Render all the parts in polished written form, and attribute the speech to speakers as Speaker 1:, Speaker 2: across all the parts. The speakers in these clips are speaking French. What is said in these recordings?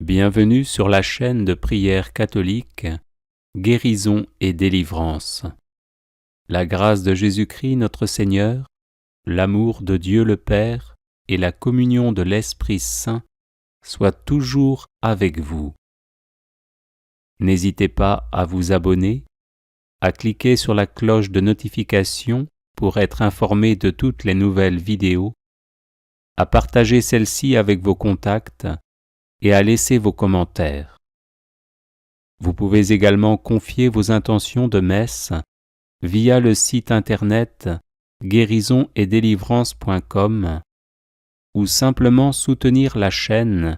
Speaker 1: Bienvenue sur la chaîne de prière catholique Guérison et délivrance. La grâce de Jésus-Christ notre Seigneur, l'amour de Dieu le Père et la communion de l'Esprit Saint soient toujours avec vous. N'hésitez pas à vous abonner, à cliquer sur la cloche de notification pour être informé de toutes les nouvelles vidéos, à partager celle-ci avec vos contacts et à laisser vos commentaires. Vous pouvez également confier vos intentions de messe via le site internet guérisonetdélivrance.com ou simplement soutenir la chaîne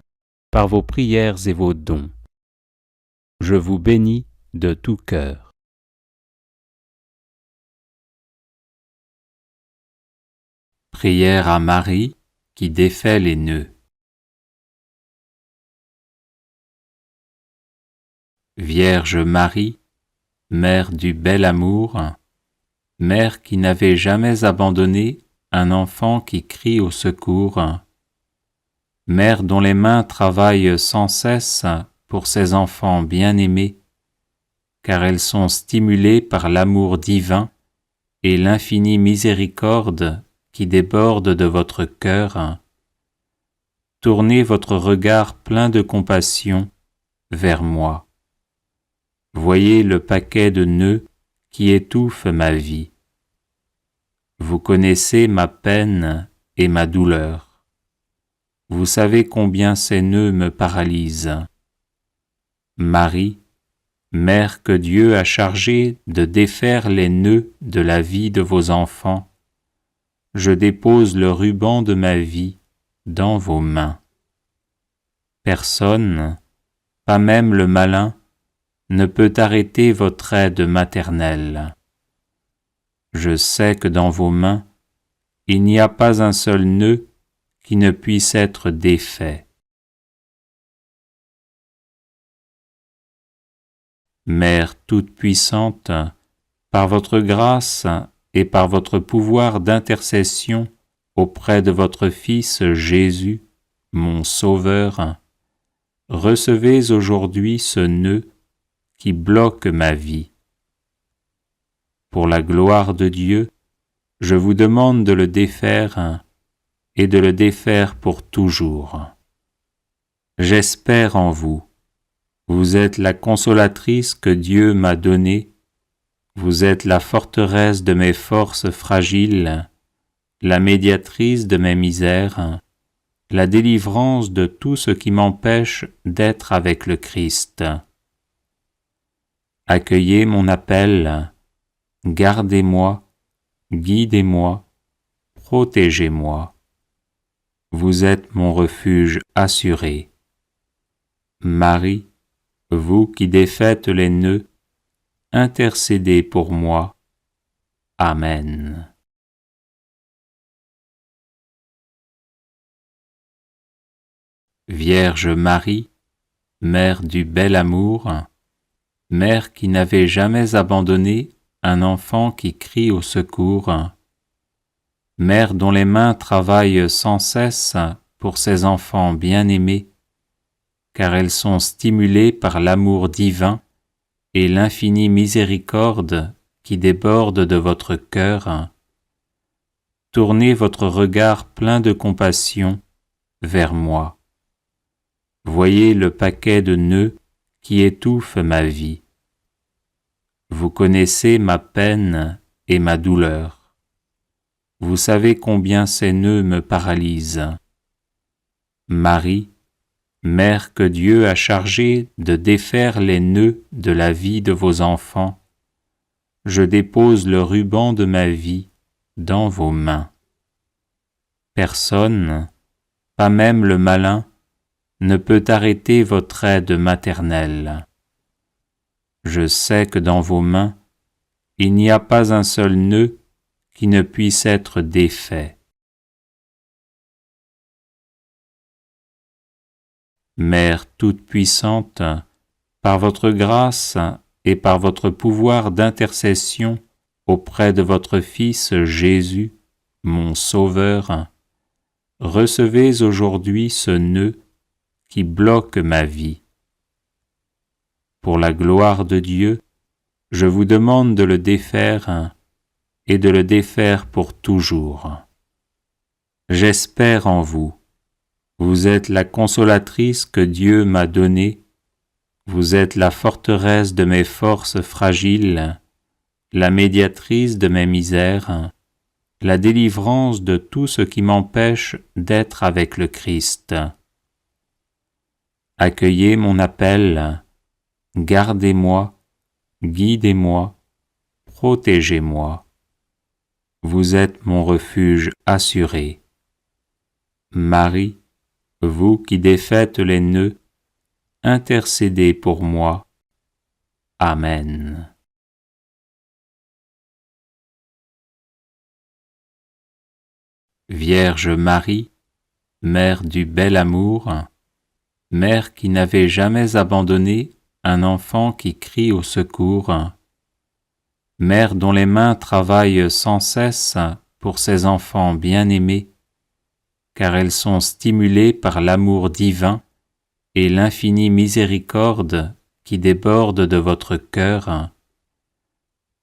Speaker 1: par vos prières et vos dons. Je vous bénis de tout cœur. Prière à Marie qui défait les nœuds. Vierge Marie, Mère du bel amour, Mère qui n'avait jamais abandonné un enfant qui crie au secours, Mère dont les mains travaillent sans cesse pour ses enfants bien-aimés, car elles sont stimulées par l'amour divin et l'infinie miséricorde qui déborde de votre cœur, tournez votre regard plein de compassion vers moi. Voyez le paquet de nœuds qui étouffe ma vie. Vous connaissez ma peine et ma douleur. Vous savez combien ces nœuds me paralysent. Marie, Mère que Dieu a chargée de défaire les nœuds de la vie de vos enfants, je dépose le ruban de ma vie dans vos mains. Personne, pas même le malin, ne peut arrêter votre aide maternelle. Je sais que dans vos mains, il n'y a pas un seul nœud qui ne puisse être défait. Mère toute-puissante, par votre grâce et par votre pouvoir d'intercession auprès de votre Fils Jésus, mon Sauveur, recevez aujourd'hui ce nœud qui bloque ma vie. Pour la gloire de Dieu, je vous demande de le défaire et de le défaire pour toujours. J'espère en vous. Vous êtes la consolatrice que Dieu m'a donnée. Vous êtes la forteresse de mes forces fragiles, la médiatrice de mes misères, la délivrance de tout ce qui m'empêche d'être avec le Christ. Accueillez mon appel, gardez-moi, guidez-moi, protégez-moi. Vous êtes mon refuge assuré. Marie, vous qui défaites les nœuds, intercédez pour moi. Amen. Vierge Marie, Mère du bel amour, Mère qui n'avait jamais abandonné un enfant qui crie au secours, Mère dont les mains travaillent sans cesse pour ses enfants bien-aimés, car elles sont stimulées par l'amour divin et l'infinie miséricorde qui déborde de votre cœur, tournez votre regard plein de compassion vers moi. Voyez le paquet de nœuds qui étouffe ma vie. Vous connaissez ma peine et ma douleur. Vous savez combien ces nœuds me paralysent. Marie, Mère que Dieu a chargée de défaire les nœuds de la vie de vos enfants, je dépose le ruban de ma vie dans vos mains. Personne, pas même le malin, ne peut arrêter votre aide maternelle. Je sais que dans vos mains, il n'y a pas un seul nœud qui ne puisse être défait. Mère toute-puissante, par votre grâce et par votre pouvoir d'intercession auprès de votre Fils Jésus, mon Sauveur, recevez aujourd'hui ce nœud qui bloque ma vie. Pour la gloire de Dieu, je vous demande de le défaire et de le défaire pour toujours. J'espère en vous. Vous êtes la consolatrice que Dieu m'a donnée. Vous êtes la forteresse de mes forces fragiles, la médiatrice de mes misères, la délivrance de tout ce qui m'empêche d'être avec le Christ. Accueillez mon appel, gardez-moi, guidez-moi, protégez-moi. Vous êtes mon refuge assuré. Marie, vous qui défaites les nœuds, intercédez pour moi. Amen. Vierge Marie, Mère du bel amour, Mère qui n'avait jamais abandonné un enfant qui crie au secours, Mère dont les mains travaillent sans cesse pour ses enfants bien-aimés, car elles sont stimulées par l'amour divin et l'infinie miséricorde qui déborde de votre cœur.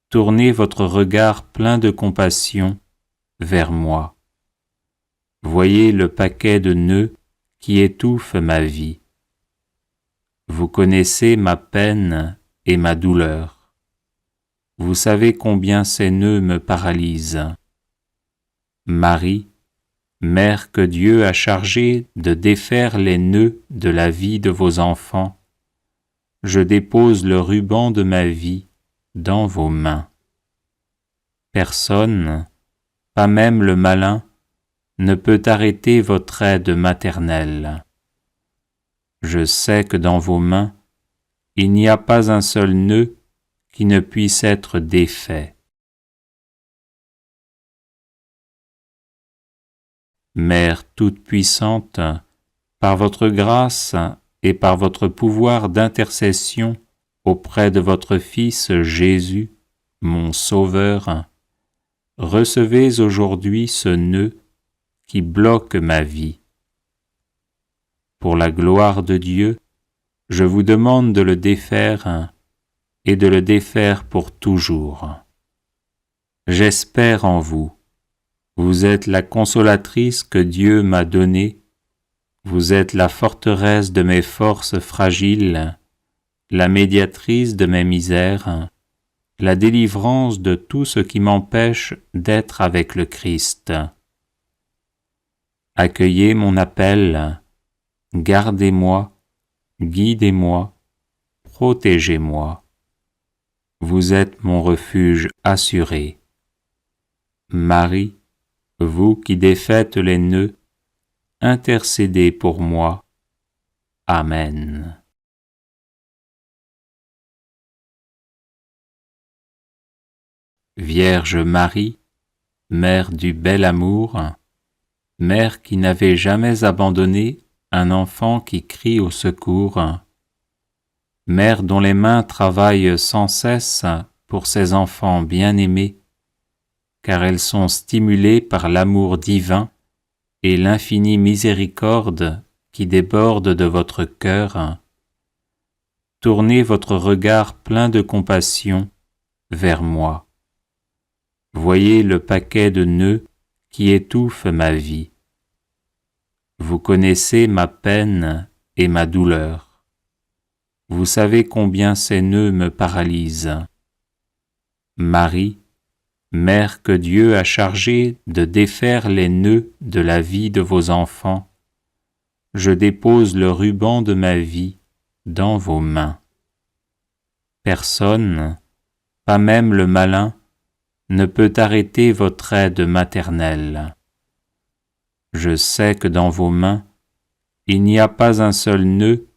Speaker 1: Tournez votre regard plein de compassion vers moi. Voyez le paquet de nœuds qui étouffe ma vie. Vous connaissez ma peine et ma douleur. Vous savez combien ces nœuds me paralysent. Marie, Mère que Dieu a chargée de défaire les nœuds de la vie de vos enfants, je dépose le ruban de ma vie dans vos mains. Personne, pas même le malin, ne peut arrêter votre aide maternelle. Je sais que dans vos mains, il n'y a pas un seul nœud qui ne puisse être défait. Mère toute-puissante, par votre grâce et par votre pouvoir d'intercession auprès de votre Fils Jésus, mon Sauveur, recevez aujourd'hui ce nœud qui bloque ma vie. Pour la gloire de Dieu, je vous demande de le défaire et de le défaire pour toujours. J'espère en vous. Vous êtes la consolatrice que Dieu m'a donnée. Vous êtes la forteresse de mes forces fragiles, la médiatrice de mes misères, la délivrance de tout ce qui m'empêche d'être avec le Christ. Accueillez mon appel, gardez-moi, guidez-moi, protégez-moi. Vous êtes mon refuge assuré. Marie, vous qui défaites les nœuds, intercédez pour moi. Amen. Vierge Marie, Mère du bel amour, Mère qui n'avait jamais abandonné un enfant qui crie au secours, Mère dont les mains travaillent sans cesse pour ses enfants bien-aimés, car elles sont stimulées par l'amour divin et l'infinie miséricorde qui déborde de votre cœur. Tournez votre regard plein de compassion vers moi. Voyez le paquet de nœuds qui étouffe ma vie. Vous connaissez ma peine et ma douleur. Vous savez combien ces nœuds me paralysent. Marie, Mère que Dieu a chargée de défaire les nœuds de la vie de vos enfants, je dépose le ruban de ma vie dans vos mains. Personne, pas même le malin, ne peut arrêter votre aide maternelle. Je sais que dans vos mains, il n'y a pas un seul nœud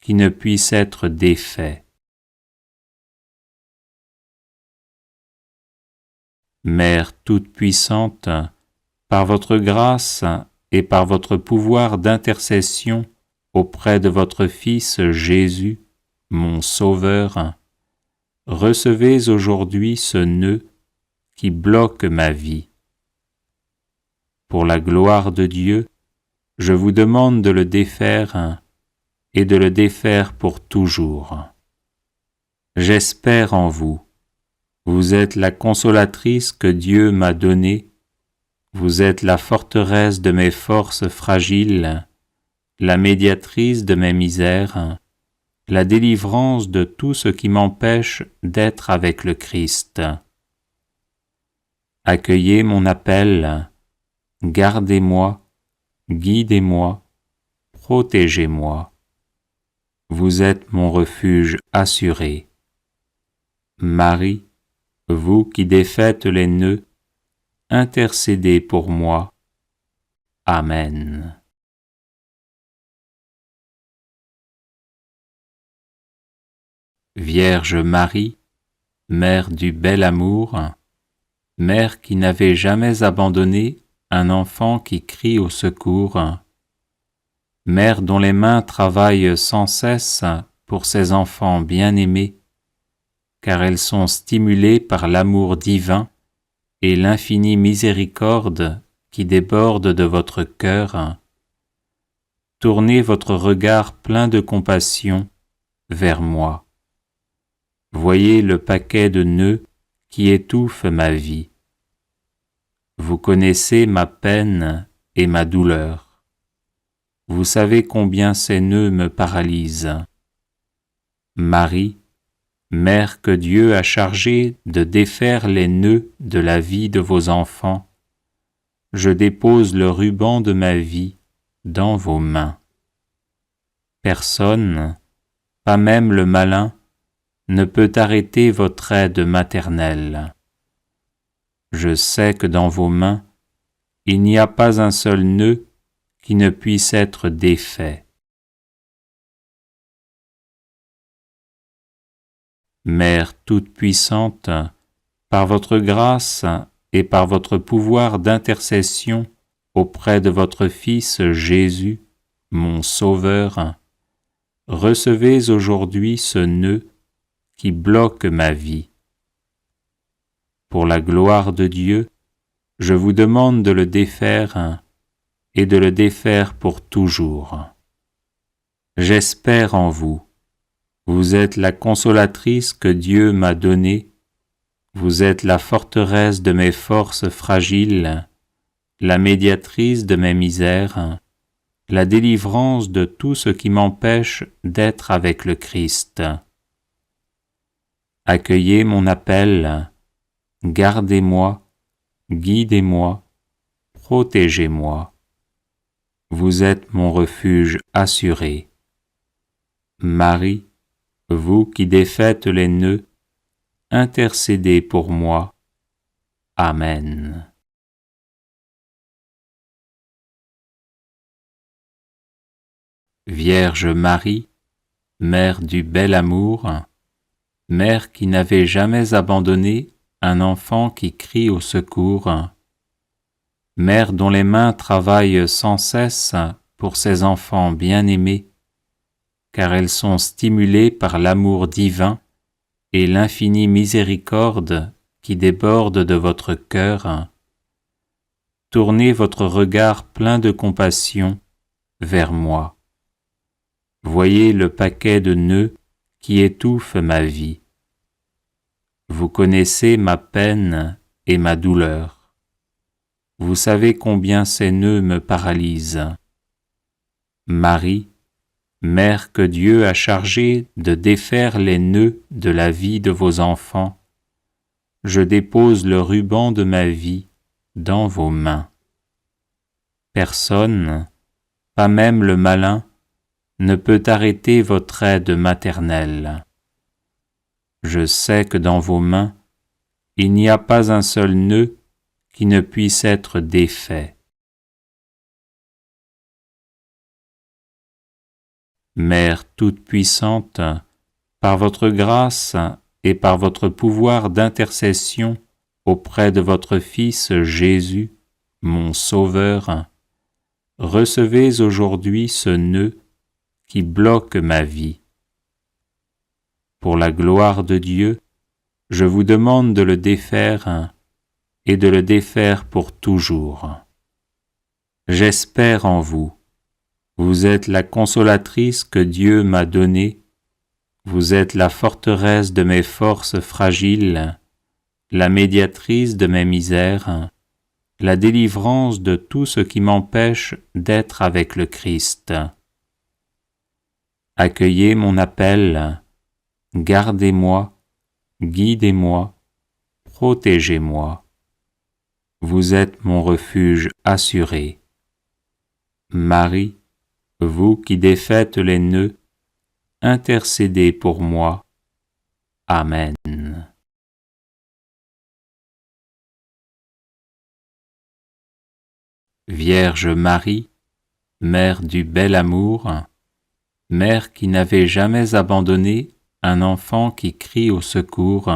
Speaker 1: qui ne puisse être défait. Mère toute-puissante, par votre grâce et par votre pouvoir d'intercession auprès de votre Fils Jésus, mon Sauveur, recevez aujourd'hui ce nœud qui bloque ma vie. Pour la gloire de Dieu, je vous demande de le défaire et de le défaire pour toujours. J'espère en vous. Vous êtes la consolatrice que Dieu m'a donnée. Vous êtes la forteresse de mes forces fragiles, la médiatrice de mes misères, la délivrance de tout ce qui m'empêche d'être avec le Christ. Accueillez mon appel, gardez-moi, guidez-moi, protégez-moi. Vous êtes mon refuge assuré. Marie, vous qui défaites les nœuds, intercédez pour moi. Amen. Vierge Marie, Mère du bel amour, Mère qui n'avait jamais abandonné un enfant qui crie au secours, Mère dont les mains travaillent sans cesse pour ses enfants bien-aimés, car elles sont stimulées par l'amour divin et l'infinie miséricorde qui déborde de votre cœur. Tournez votre regard plein de compassion vers moi. Voyez le paquet de nœuds qui étouffe ma vie. Vous connaissez ma peine et ma douleur. Vous savez combien ces nœuds me paralysent. Marie, Mère que Dieu a chargée de défaire les nœuds de la vie de vos enfants, je dépose le ruban de ma vie dans vos mains. Personne, pas même le malin, ne peut arrêter votre aide maternelle. Je sais que dans vos mains, il n'y a pas un seul nœud qui ne puisse être défait. Mère toute-puissante, par votre grâce et par votre pouvoir d'intercession auprès de votre Fils Jésus, mon Sauveur, recevez aujourd'hui ce nœud qui bloque ma vie. Pour la gloire de Dieu, je vous demande de le défaire et de le défaire pour toujours. J'espère en vous. Vous êtes la consolatrice que Dieu m'a donnée. Vous êtes la forteresse de mes forces fragiles, la médiatrice de mes misères, la délivrance de tout ce qui m'empêche d'être avec le Christ. Accueillez mon appel, gardez-moi, guidez-moi, protégez-moi. Vous êtes mon refuge assuré. Marie, vous qui défaites les nœuds, intercédez pour moi. Amen. Vierge Marie, Mère du bel amour, Mère qui n'avait jamais abandonné un enfant qui crie au secours, Mère dont les mains travaillent sans cesse pour ses enfants bien-aimés, car elles sont stimulées par l'amour divin et l'infinie miséricorde qui déborde de votre cœur. Tournez votre regard plein de compassion vers moi. Voyez le paquet de nœuds qui étouffe ma vie. Vous connaissez ma peine et ma douleur. Vous savez combien ces nœuds me paralysent. Marie, Mère que Dieu a chargée de défaire les nœuds de la vie de vos enfants, je dépose le ruban de ma vie dans vos mains. Personne, pas même le malin, ne peut arrêter votre aide maternelle. Je sais que dans vos mains, il n'y a pas un seul nœud qui ne puisse être défait. Mère toute-puissante, par votre grâce et par votre pouvoir d'intercession auprès de votre Fils Jésus, mon Sauveur, recevez aujourd'hui ce nœud qui bloque ma vie. Pour la gloire de Dieu, je vous demande de le défaire et de le défaire pour toujours. J'espère en vous. Vous êtes la consolatrice que Dieu m'a donnée. Vous êtes la forteresse de mes forces fragiles, la médiatrice de mes misères, la délivrance de tout ce qui m'empêche d'être avec le Christ. Accueillez mon appel, gardez-moi, guidez-moi, protégez-moi. Vous êtes mon refuge assuré. Marie, vous qui défaites les nœuds, intercédez pour moi. Amen. Vierge Marie, Mère du bel amour, Mère qui n'avait jamais abandonné un enfant qui crie au secours,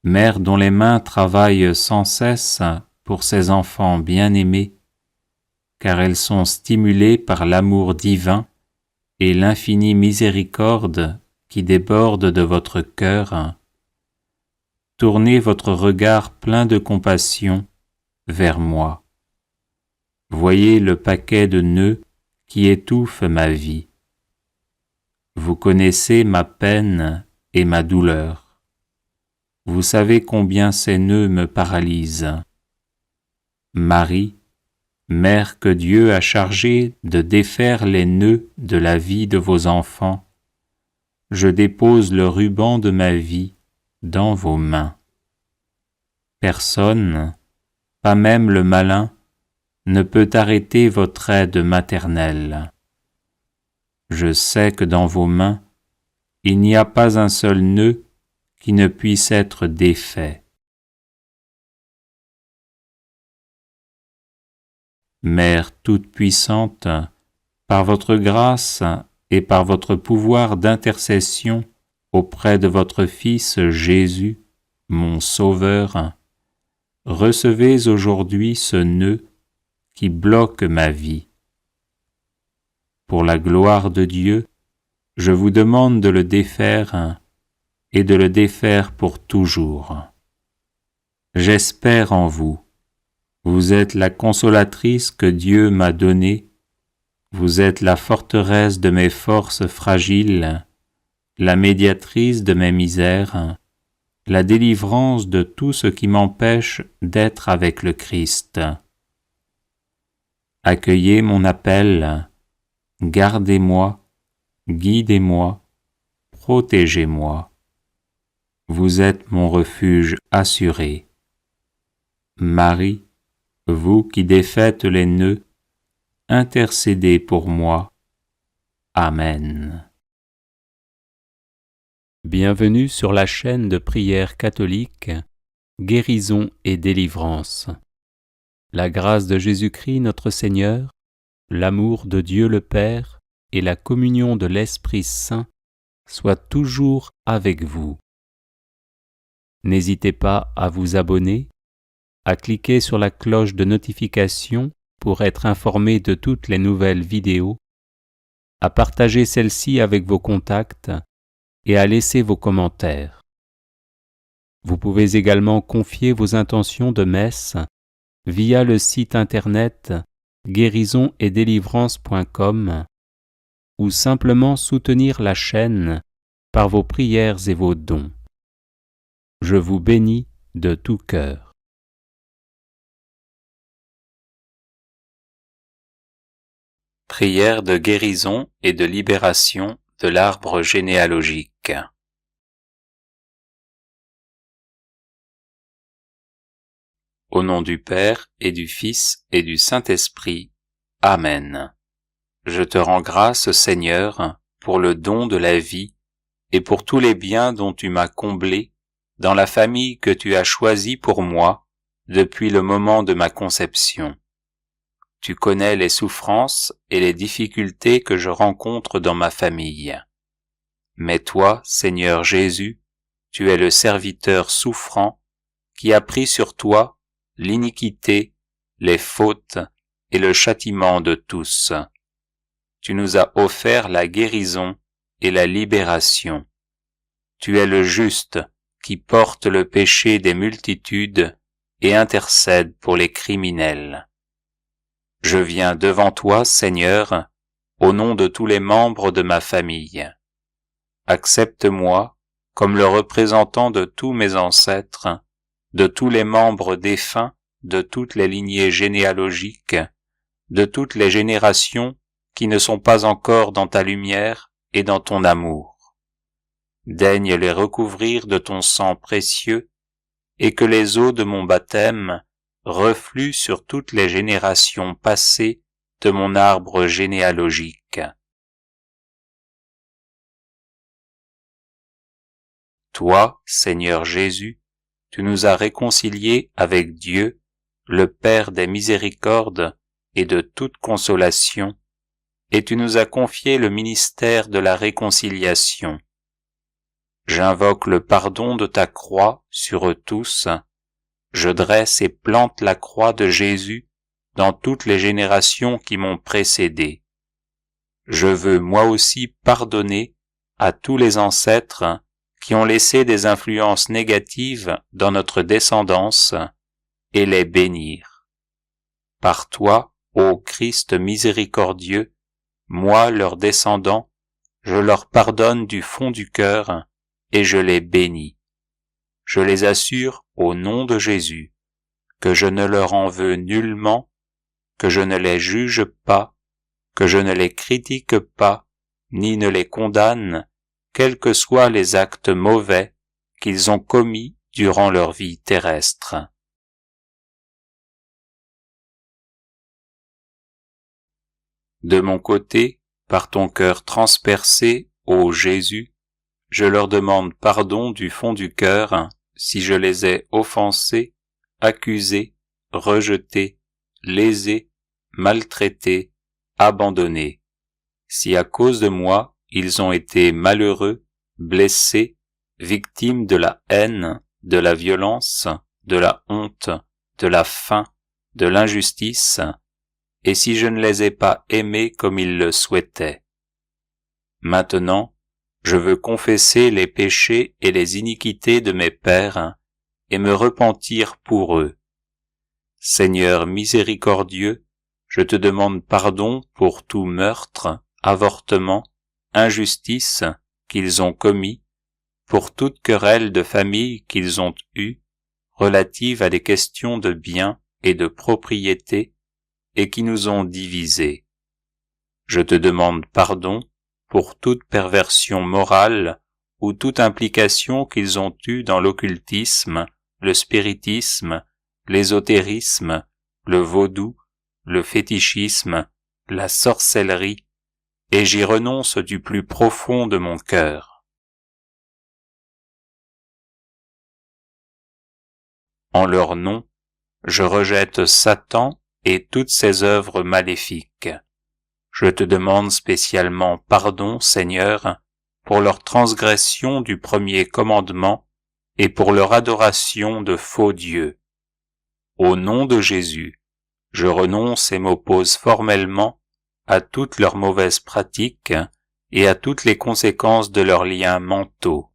Speaker 1: Mère dont les mains travaillent sans cesse pour ses enfants bien-aimés, car elles sont stimulées par l'amour divin et l'infinie miséricorde qui déborde de votre cœur. Tournez votre regard plein de compassion vers moi. Voyez le paquet de nœuds qui étouffe ma vie. Vous connaissez ma peine et ma douleur. Vous savez combien ces nœuds me paralysent. Marie, Mère que Dieu a chargée de défaire les nœuds de la vie de vos enfants, je dépose le ruban de ma vie dans vos mains. Personne, pas même le malin, ne peut arrêter votre aide maternelle. Je sais que dans vos mains, il n'y a pas un seul nœud qui ne puisse être défait. Mère toute-puissante, par votre grâce et par votre pouvoir d'intercession auprès de votre Fils Jésus, mon Sauveur, recevez aujourd'hui ce nœud qui bloque ma vie. Pour la gloire de Dieu, je vous demande de le défaire et de le défaire pour toujours. J'espère en vous. Vous êtes la consolatrice que Dieu m'a donnée. Vous êtes la forteresse de mes forces fragiles, la médiatrice de mes misères, la délivrance de tout ce qui m'empêche d'être avec le Christ. Accueillez mon appel, gardez-moi, guidez-moi, protégez-moi. Vous êtes mon refuge assuré. Marie, vous qui défaites les nœuds, intercédez pour moi. Amen. Bienvenue sur la chaîne de prière catholique, Guérison et délivrance. La grâce de Jésus-Christ notre Seigneur, l'amour de Dieu le Père et la communion de l'Esprit Saint soient toujours avec vous. N'hésitez pas à vous abonner, à cliquer sur la cloche de notification pour être informé de toutes les nouvelles vidéos, à partager celle-ci avec vos contacts et à laisser vos commentaires. Vous pouvez également confier vos intentions de messe via le site internet guérisonetdélivrance.com ou simplement soutenir la chaîne par vos prières et vos dons. Je vous bénis de tout cœur. Prière de guérison et de libération de l'arbre généalogique. Au nom du Père et du Fils et du Saint-Esprit. Amen. Je te rends grâce, Seigneur, pour le don de la vie et pour tous les biens dont tu m'as comblé dans la famille que tu as choisie pour moi depuis le moment de ma conception. Tu connais les souffrances et les difficultés que je rencontre dans ma famille. Mais toi, Seigneur Jésus, tu es le serviteur souffrant qui a pris sur toi l'iniquité, les fautes et le châtiment de tous. Tu nous as offert la guérison et la libération. Tu es le juste qui porte le péché des multitudes et intercède pour les criminels. Je viens devant toi, Seigneur, au nom de tous les membres de ma famille. Accepte-moi comme le représentant de tous mes ancêtres, de tous les membres défunts, de toutes les lignées généalogiques, de toutes les générations qui ne sont pas encore dans ta lumière et dans ton amour. Daigne les recouvrir de ton sang précieux, et que les eaux de mon baptême refluent sur toutes les générations passées de mon arbre généalogique. Toi, Seigneur Jésus, tu nous as réconciliés avec Dieu, le Père des miséricordes et de toute consolation, et tu nous as confié le ministère de la réconciliation. J'invoque le pardon de ta croix sur eux tous, je dresse et plante la croix de Jésus dans toutes les générations qui m'ont précédé. Je veux moi aussi pardonner à tous les ancêtres qui ont laissé des influences négatives dans notre descendance et les bénir. Par toi, ô Christ miséricordieux, moi, leur descendant, je leur pardonne du fond du cœur et je les bénis. Je les assure au nom de Jésus que je ne leur en veux nullement, que je ne les juge pas, que je ne les critique pas, ni ne les condamne, quels que soient les actes mauvais qu'ils ont commis durant leur vie terrestre. De mon côté, par ton cœur transpercé, ô Jésus, je leur demande pardon du fond du cœur si je les ai offensés, accusés, rejetés, lésés, maltraités, abandonnés. Si à cause de moi, ils ont été malheureux, blessés, victimes de la haine, de la violence, de la honte, de la faim, de l'injustice, et si je ne les ai pas aimés comme ils le souhaitaient. Maintenant, je veux confesser les péchés et les iniquités de mes pères et me repentir pour eux. Seigneur miséricordieux, je te demande pardon pour tout meurtre, avortement, injustice qu'ils ont commis, pour toute querelle de famille qu'ils ont eue, relative à des questions de biens et de propriété, et qui nous ont divisés. Je te demande pardon pour toute perversion morale ou toute implication qu'ils ont eue dans l'occultisme, le spiritisme, l'ésotérisme, le vaudou, le fétichisme, la sorcellerie, et j'y renonce du plus profond de mon cœur. En leur nom, je rejette Satan et toutes ses œuvres maléfiques. Je te demande spécialement pardon, Seigneur, pour leur transgression du premier commandement et pour leur adoration de faux dieux. Au nom de Jésus, je renonce et m'oppose formellement à toutes leurs mauvaises pratiques et à toutes les conséquences de leurs liens mentaux.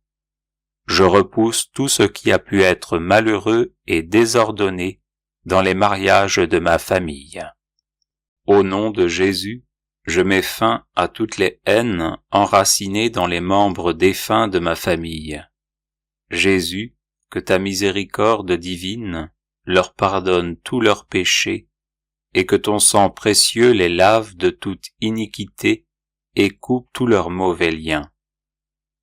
Speaker 1: Je repousse tout ce qui a pu être malheureux et désordonné dans les mariages de ma famille. Au nom de Jésus, je mets fin à toutes les haines enracinées dans les membres défunts de ma famille. Jésus, que ta miséricorde divine leur pardonne tous leurs péchés, et que ton sang précieux les lave de toute iniquité et coupe tous leurs mauvais liens.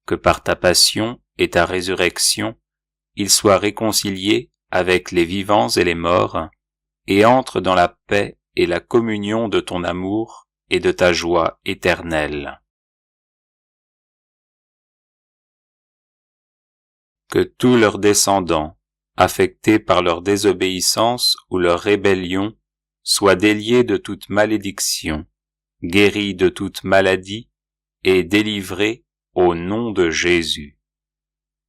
Speaker 1: Que par ta passion et ta résurrection, ils soient réconciliés avec les vivants et les morts, et entrent dans la paix et la communion de ton amour et de ta joie éternelle. Que tous leurs descendants, affectés par leur désobéissance ou leur rébellion, soient déliés de toute malédiction, guéris de toute maladie et délivrés au nom de Jésus.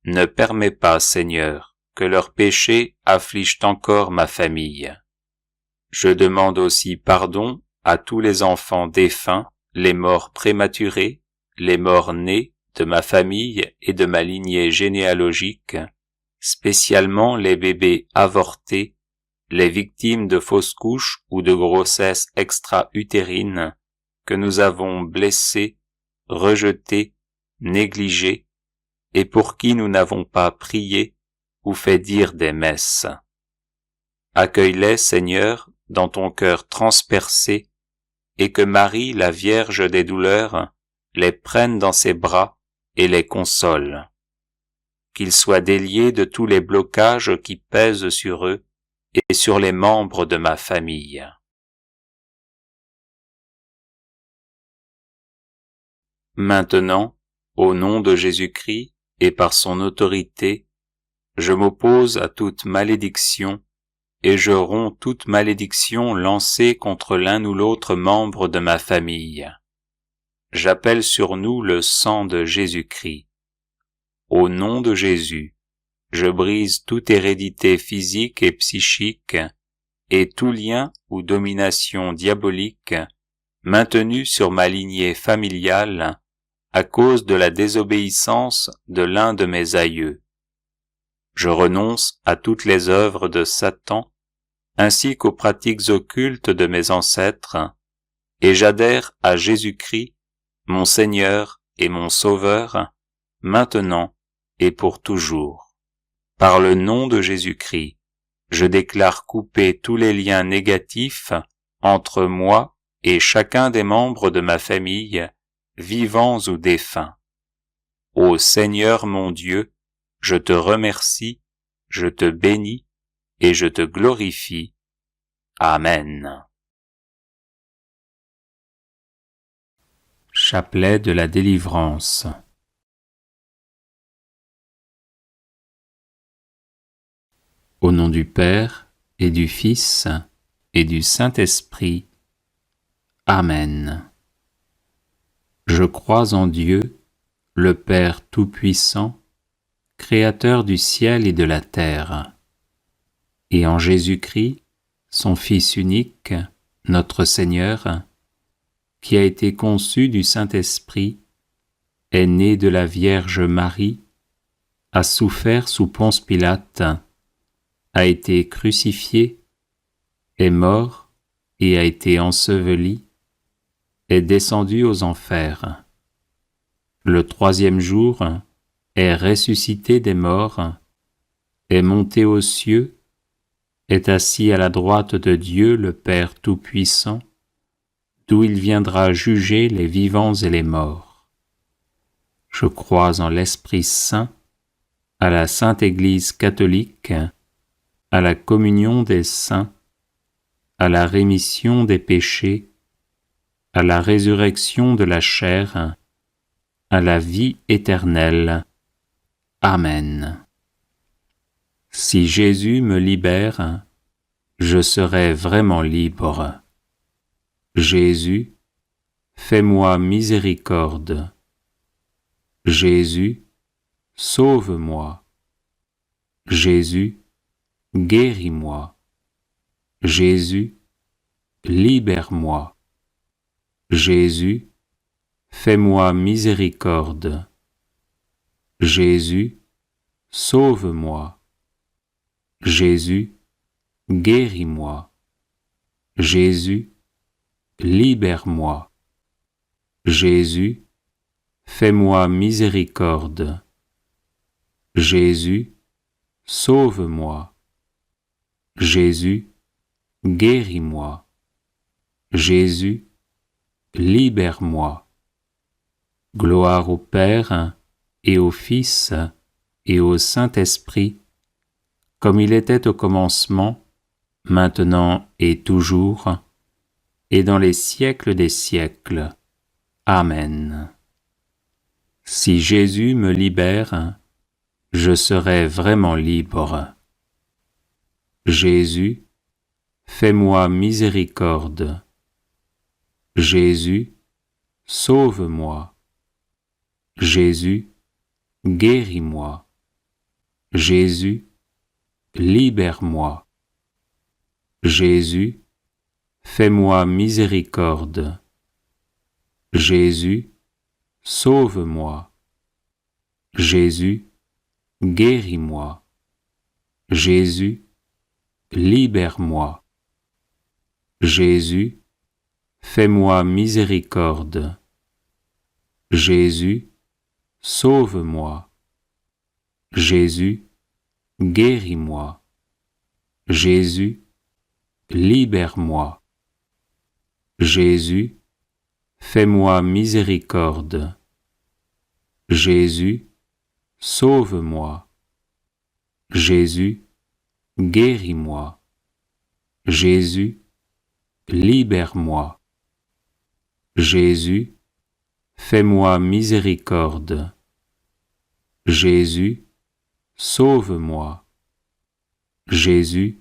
Speaker 1: Ne permets pas, Seigneur, que leurs péchés affligent encore ma famille. Je demande aussi pardon à tous les enfants défunts, les morts prématurés, les morts nés de ma famille et de ma lignée généalogique, spécialement les bébés avortés, les victimes de fausses couches ou de grossesses extra-utérines que nous avons blessées, rejetées, négligées, et pour qui nous n'avons pas prié ou fait dire des messes. Accueille-les, Seigneur, dans ton cœur transpercé, et que Marie, la Vierge des douleurs, les prenne dans ses bras et les console. Qu'ils soient déliés de tous les blocages qui pèsent sur eux et sur les membres de ma famille. Maintenant, au nom de Jésus-Christ et par son autorité, je m'oppose à toute malédiction et je romps toute malédiction lancée contre l'un ou l'autre membre de ma famille. J'appelle sur nous le sang de Jésus-Christ. Au nom de Jésus, je brise toute hérédité physique et psychique et tout lien ou domination diabolique maintenu sur ma lignée familiale à cause de la désobéissance de l'un de mes aïeux. Je renonce à toutes les œuvres de Satan ainsi qu'aux pratiques occultes de mes ancêtres et j'adhère à Jésus-Christ, mon Seigneur et mon Sauveur, maintenant et pour toujours. Par le nom de Jésus-Christ, je déclare couper tous les liens négatifs entre moi et chacun des membres de ma famille, vivants ou défunts. Ô Seigneur mon Dieu, je te remercie, je te bénis et je te glorifie. Amen. Chapelet de la délivrance. Au nom du Père, et du Fils, et du Saint-Esprit. Amen. Je crois en Dieu, le Père Tout-Puissant, Créateur du ciel et de la terre, et en Jésus-Christ, son Fils unique, notre Seigneur, qui a été conçu du Saint-Esprit, est né de la Vierge Marie, a souffert sous Ponce Pilate, a été crucifié, est mort et a été enseveli, est descendu aux enfers. Le troisième jour, est ressuscité des morts, est monté aux cieux, est assis à la droite de Dieu le Père Tout-Puissant, d'où il viendra juger les vivants et les morts. Je crois en l'Esprit Saint, à la Sainte Église catholique, à la communion des saints, à la rémission des péchés, à la résurrection de la chair, à la vie éternelle. Amen. Si Jésus me libère, je serai vraiment libre. Jésus, fais-moi miséricorde. Jésus, sauve-moi. Jésus, guéris-moi. Jésus, libère-moi. Jésus, fais-moi miséricorde. Jésus, sauve-moi. Jésus, guéris-moi. Jésus, libère-moi. Jésus, fais-moi miséricorde. Jésus, sauve-moi. Jésus, guéris-moi. Jésus, libère-moi. Gloire au Père, et au Fils, et au Saint-Esprit, comme il était au commencement, maintenant et toujours, et dans les siècles des siècles. Amen. Si Jésus me libère, je serai vraiment libre. Jésus, fais-moi miséricorde. Jésus, sauve-moi. Jésus, guéris-moi. Jésus, libère-moi. Jésus, fais-moi miséricorde. Jésus, sauve-moi. Jésus, guéris-moi. Jésus, libère-moi. Jésus, fais-moi miséricorde. Jésus, sauve-moi. Jésus, guéris-moi. Jésus, libère-moi. Jésus, fais-moi miséricorde. Jésus, sauve-moi. Jésus, guéris-moi. Jésus, libère-moi. Jésus, fais-moi miséricorde. Jésus, sauve-moi. Jésus,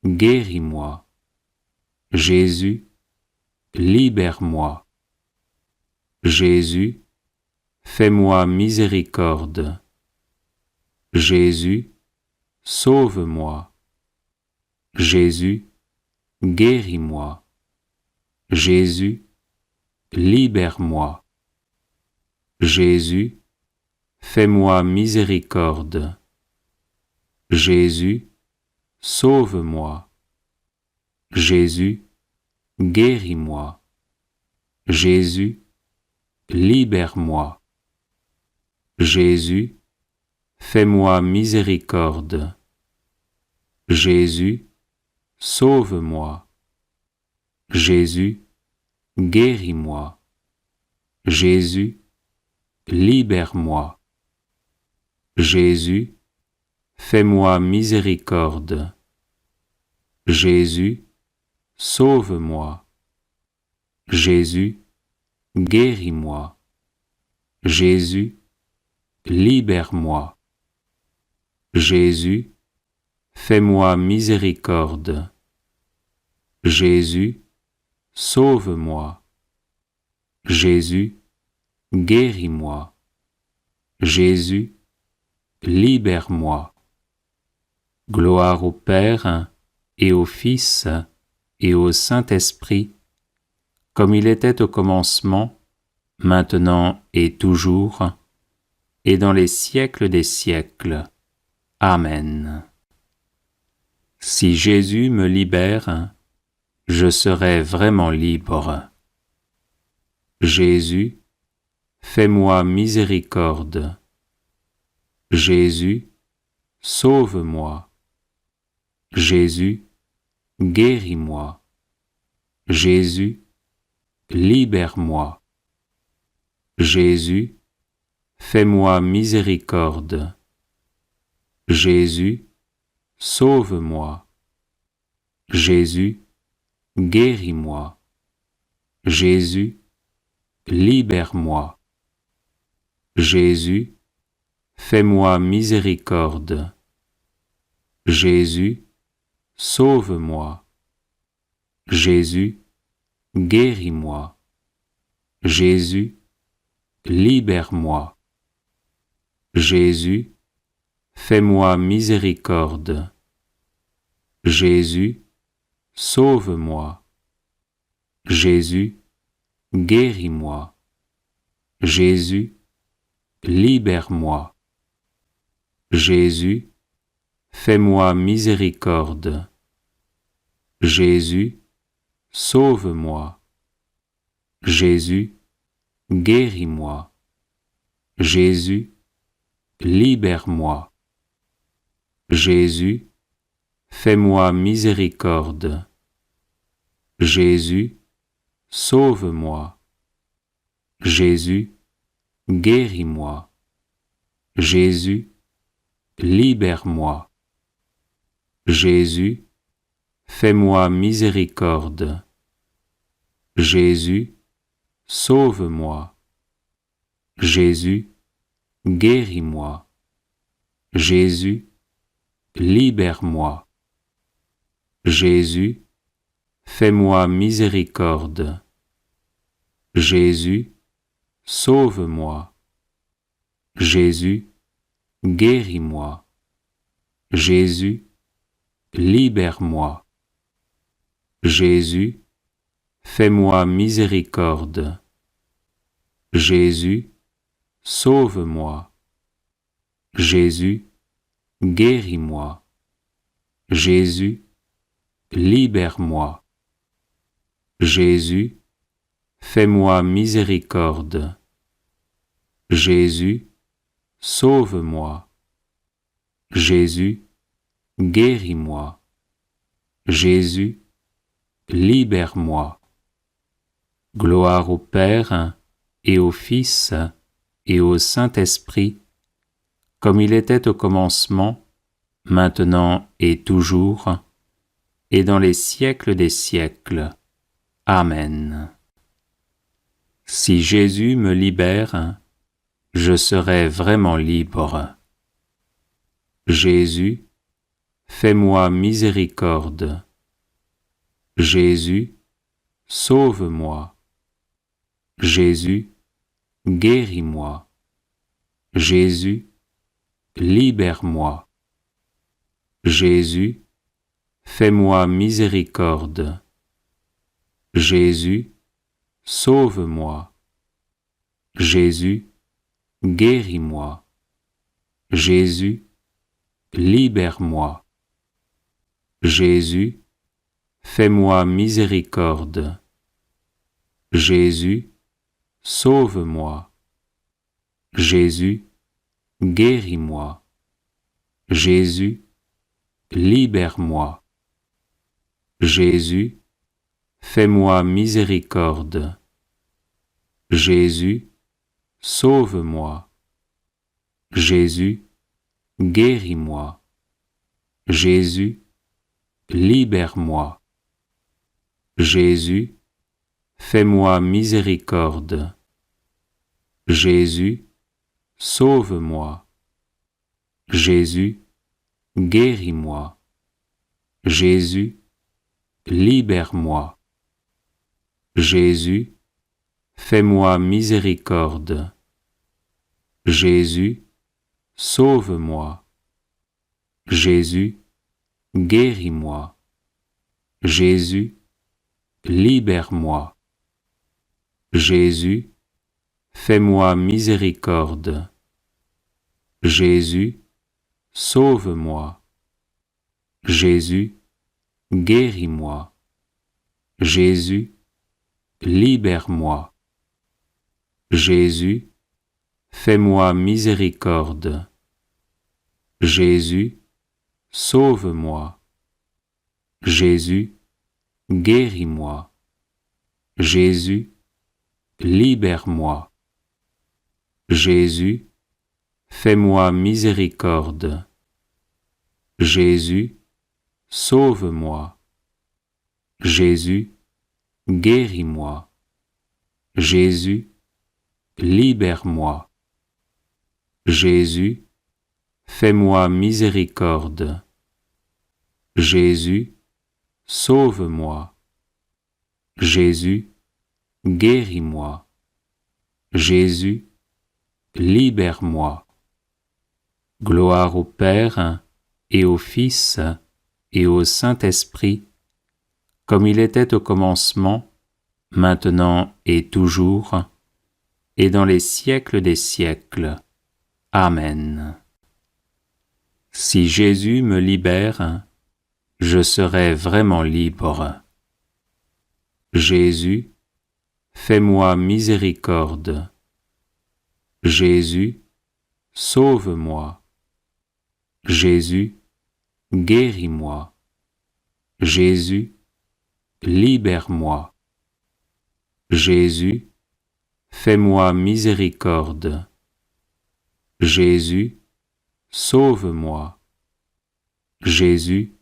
Speaker 1: guéris-moi. Jésus, libère-moi. Jésus, fais-moi miséricorde. Jésus, sauve-moi. Jésus, guéris-moi. Jésus, libère-moi. Jésus, fais-moi miséricorde. Jésus, sauve-moi. Jésus, guéris-moi. Jésus, libère-moi. Jésus, fais-moi miséricorde. Jésus, sauve-moi. Jésus, guéris-moi. Jésus, libère-moi. Jésus, fais-moi miséricorde. Jésus, sauve-moi. Jésus, guéris-moi. Jésus, libère-moi. Jésus, fais-moi miséricorde. Jésus, sauve-moi. Jésus, guéris-moi. Jésus, libère-moi. Gloire au Père et au Fils et au Saint-Esprit, comme il était au commencement, maintenant et toujours, et dans les siècles des siècles. Amen. Si Jésus me libère, je serai vraiment libre. Jésus, fais-moi miséricorde. Jésus, sauve-moi. Jésus, guéris-moi. Jésus, libère-moi. Jésus, fais-moi miséricorde. Jésus, sauve-moi. Jésus, guéris-moi. Jésus, libère-moi. Jésus, fais-moi miséricorde. Jésus, sauve-moi. Jésus, guéris-moi. Jésus, libère-moi. Jésus, fais-moi miséricorde. Jésus, sauve-moi. Jésus, guéris-moi. Jésus, libère-moi. Jésus, fais-moi miséricorde. Jésus, sauve-moi. Jésus, guéris-moi. Jésus, libère-moi. Jésus, fais-moi miséricorde. Jésus, sauve-moi. Jésus, guéris-moi. Jésus, libère-moi. Jésus, fais-moi miséricorde. Jésus, sauve-moi. Jésus, guéris-moi. Jésus, libère-moi. Jésus, fais-moi miséricorde. Jésus, sauve-moi. Jésus, guéris-moi. Jésus, libère-moi. Jésus, fais-moi miséricorde. Jésus, sauve-moi. Jésus, guéris-moi. Jésus, libère-moi. Jésus, fais-moi miséricorde. Jésus, sauve-moi. Jésus, guéris-moi. Jésus, libère-moi. Gloire au Père et au Fils et au Saint-Esprit, comme il était au commencement, maintenant et toujours, et dans les siècles des siècles. Amen. Si Jésus me libère, je serai vraiment libre. Jésus, fais-moi miséricorde. Jésus, sauve-moi. Jésus, guéris-moi. Jésus, libère-moi. Jésus, fais-moi miséricorde. Jésus, sauve-moi. Jésus, guéris-moi. Jésus, libère-moi. Jésus, fais-moi miséricorde. Jésus, sauve-moi. Jésus, guéris-moi. Jésus, libère-moi. Jésus, fais-moi miséricorde. Jésus, sauve-moi. Jésus, guéris-moi. Jésus, libère-moi. Jésus, fais-moi miséricorde. Jésus, sauve-moi. Jésus, guéris-moi. Jésus, libère-moi. Jésus, fais-moi miséricorde. Jésus, sauve-moi. Jésus, guéris-moi. Jésus, libère-moi. Jésus, fais-moi miséricorde. Jésus, sauve-moi. Jésus, guéris-moi. Jésus, libère-moi. Jésus, fais-moi miséricorde. Jésus, sauve-moi. Jésus, guéris-moi. Jésus, libère-moi. Jésus, fais-moi miséricorde. Jésus, sauve-moi. Jésus, guéris-moi. Jésus, libère-moi. Jésus, fais-moi miséricorde. Jésus, sauve-moi. Jésus, guéris-moi. Jésus, libère-moi. Gloire au Père et au Fils et au Saint-Esprit, comme il était au commencement, maintenant et toujours, et dans les siècles des siècles. Amen. Si Jésus me libère, je serai vraiment libre. Jésus, fais-moi miséricorde. Jésus, sauve-moi. Jésus, guéris-moi. Jésus, libère-moi. Jésus, fais-moi miséricorde. Jésus, sauve-moi. Jésus,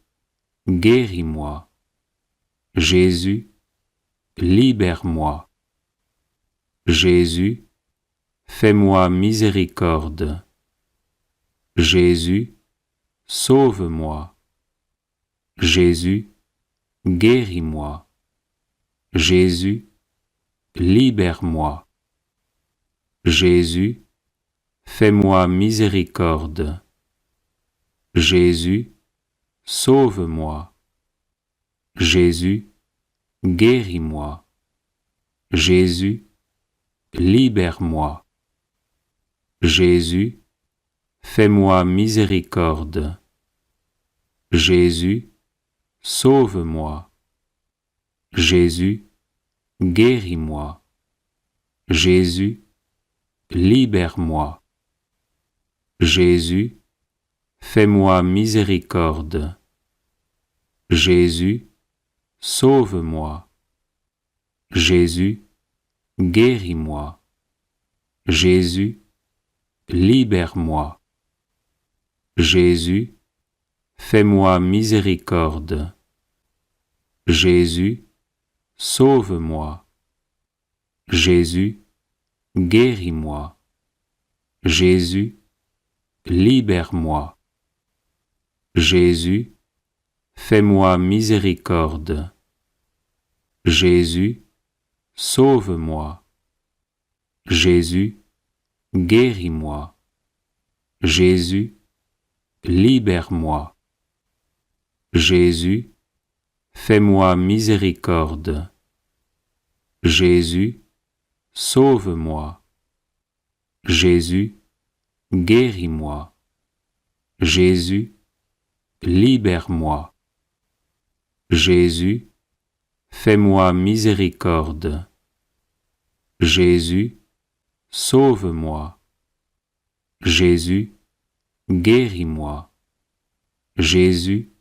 Speaker 1: guéris-moi. Jésus, libère-moi. Jésus, fais-moi miséricorde. Jésus, sauve-moi. Jésus, guéris-moi. Jésus, libère-moi. Jésus, fais-moi miséricorde. Jésus, sauve-moi. Jésus, guéris-moi. Jésus, libère-moi. Jésus, fais-moi miséricorde. Jésus, sauve-moi. Jésus, guéris-moi. Jésus, libère-moi. Jésus, fais-moi miséricorde. Jésus, sauve-moi. Jésus, guéris-moi. Jésus, libère-moi. Jésus, fais-moi miséricorde. Jésus, sauve-moi. Jésus, guéris-moi. Jésus, libère-moi. Jésus, fais-moi miséricorde. Jésus, sauve-moi. Jésus, guéris-moi. Jésus, libère-moi. Jésus, fais-moi miséricorde. Jésus, sauve-moi. Jésus, guéris-moi. Jésus, libère-moi. Jésus, fais-moi miséricorde. Jésus, sauve-moi. Jésus, guéris-moi. Jésus,